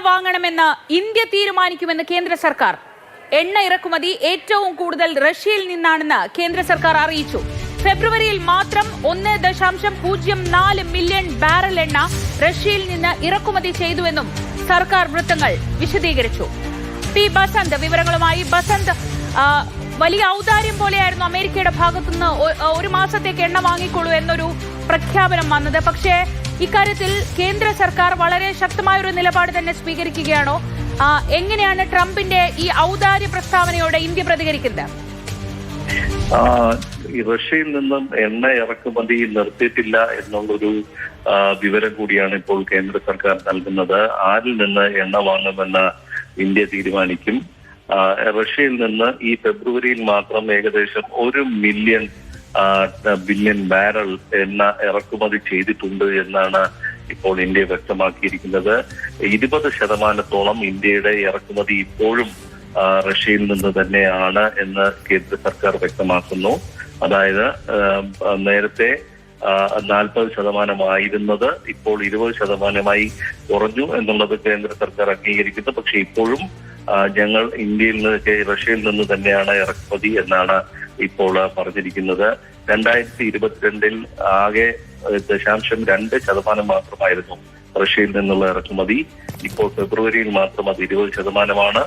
വാങ്ങണമെന്ന് ഇന്ത്യ തീരുമാനിക്കുമെന്ന് കേന്ദ്ര സർക്കാർ. എണ്ണ ഇറക്കുമതി ഏറ്റവും കൂടുതൽ റഷ്യയിൽ നിന്നാണെന്ന് കേന്ദ്ര സർക്കാർ അറിയിച്ചു. ഫെബ്രുവരിയിൽ മാത്രം 1.04 മില്യൺ ബാരൽ എണ്ണ റഷ്യയിൽ നിന്ന് ഇറക്കുമതി ചെയ്തുവെന്നും സർക്കാർ വൃത്തങ്ങൾ വിശദീകരിച്ചു. പി ബസന്ത് വിവരങ്ങളുമായി. ബസന്ത്, വലിയ ഔദാര്യം പോലെയായിരുന്നു അമേരിക്കയുടെ ഭാഗത്തുനിന്ന് ഒരു മാസത്തേക്ക് എണ്ണ വാങ്ങിക്കൊള്ളൂ എന്നൊരു പ്രഖ്യാപനം വന്നത്. പക്ഷേ ഇക്കാര്യത്തിൽ കേന്ദ്ര സർക്കാർ വളരെ ശക്തമായ ഒരു നിലപാട് തന്നെ സ്വീകരിക്കുകയാണോ? എങ്ങനെയാണ് ട്രംപിന്റെ ഈ ഔദാര്യ പ്രസ്താവനയോടെ ഇന്ത്യ പ്രതികരിക്കുന്നത്? റഷ്യയിൽ നിന്നും എണ്ണ ഇറക്കുമതി നിർത്തിയിട്ടില്ല എന്നുള്ളൊരു വിവരം കൂടിയാണ് ഇപ്പോൾ കേന്ദ്ര സർക്കാർ നൽകുന്നത്. ആരിൽ നിന്ന് എണ്ണ വാങ്ങുമെന്ന് ഇന്ത്യ തീരുമാനിക്കും. റഷ്യയിൽ നിന്ന് ഈ ഫെബ്രുവരിയിൽ മാത്രം ഏകദേശം 1 ബില്യൺ ബാരൽ എണ്ണ ഇറക്കുമതി ചെയ്തിട്ടുണ്ട് എന്നാണ് ഇപ്പോൾ ഇന്ത്യ വ്യക്തമാക്കിയിരിക്കുന്നത്. 20% ഇന്ത്യയുടെ ഇറക്കുമതി ഇപ്പോഴും റഷ്യയിൽ നിന്ന് തന്നെയാണ് എന്ന് കേന്ദ്ര സർക്കാർ വ്യക്തമാക്കുന്നു. അതായത് നേരത്തെ 40% ഇപ്പോൾ 20% കുറഞ്ഞു എന്നുള്ളത് കേന്ദ്ര സർക്കാർ അംഗീകരിക്കുന്നു. പക്ഷെ ഇപ്പോഴും ഞങ്ങൾ റഷ്യയിൽ നിന്ന് തന്നെയാണ് ഇറക്കുമതി എന്നാണ് ഇപ്പോൾ പറഞ്ഞിരിക്കുന്നത്. 2022 ആകെ 0.2% മാത്രമായിരുന്നു റഷ്യയിൽ നിന്നുള്ള ഇറക്കുമതി. ഇപ്പോൾ ഫെബ്രുവരിയിൽ മാത്രം അത് 20%.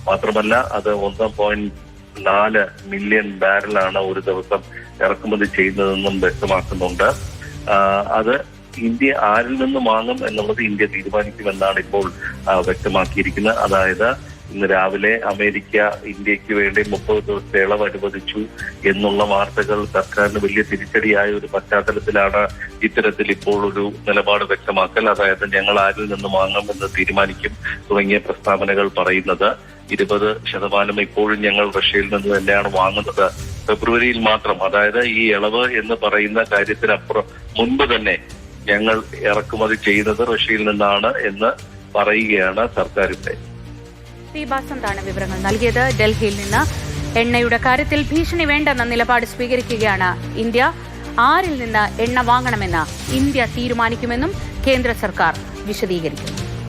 മാത്രമല്ല അത് 1.4 മില്യൺ ബാരലാണ് ഒരു ദിവസം ഇറക്കുമതി ചെയ്യുന്നതെന്നും വ്യക്തമാക്കുന്നുണ്ട്. അത് ഇന്ത്യ ആരിൽ നിന്ന് വാങ്ങും എന്നുള്ളത് ഇന്ത്യ തീരുമാനിക്കുമെന്നാണ് ഇപ്പോൾ വ്യക്തമാക്കിയിരിക്കുന്നത്. അതായത് ഇന്ന് രാവിലെ അമേരിക്ക ഇന്ത്യക്ക് വേണ്ടി 30 ദിവസത്തെ ഇളവ് അനുവദിച്ചു എന്നുള്ള വാർത്തകൾ സർക്കാരിന് വലിയ തിരിച്ചടിയായ ഒരു പശ്ചാത്തലത്തിലാണ് ഇത്തരത്തിൽ ഇപ്പോൾ ഒരു നിലപാട് വ്യക്തമാക്കൽ. അതായത് ഞങ്ങൾ ആരിൽ നിന്ന് വാങ്ങുമെന്ന് തീരുമാനിക്കും തുടങ്ങിയ പ്രസ്താവനകൾ പറയുന്നത്. 20% ഇപ്പോഴും ഞങ്ങൾ റഷ്യയിൽ നിന്ന് തന്നെയാണ് വാങ്ങുന്നത്. ഫെബ്രുവരിയിൽ മാത്രം, അതായത് ഈ ഇളവ് എന്ന് പറയുന്ന കാര്യത്തിനപ്പുറം മുൻപ് തന്നെ ഞങ്ങൾ ഇറക്കുമതി ചെയ്യുന്നത് റഷ്യയിൽ നിന്നാണ് എന്ന് പറയുകയാണ് സർക്കാരിന്റെ. പി ബസന്താണ് വിവരങ്ങൾ നൽകിയത്. ഡൽഹിയിൽ നിന്ന് എണ്ണയുടെ കാര്യത്തിൽ ഭീഷണി വേണ്ടെന്ന നിലപാട് സ്വീകരിക്കുകയാണ് ഇന്ത്യ. ആരിൽ നിന്ന് എണ്ണ വാങ്ങണമെന്ന് ഇന്ത്യ തീരുമാനിക്കുമെന്നും കേന്ദ്ര സർക്കാർ വിശദീകരിക്കുന്നു.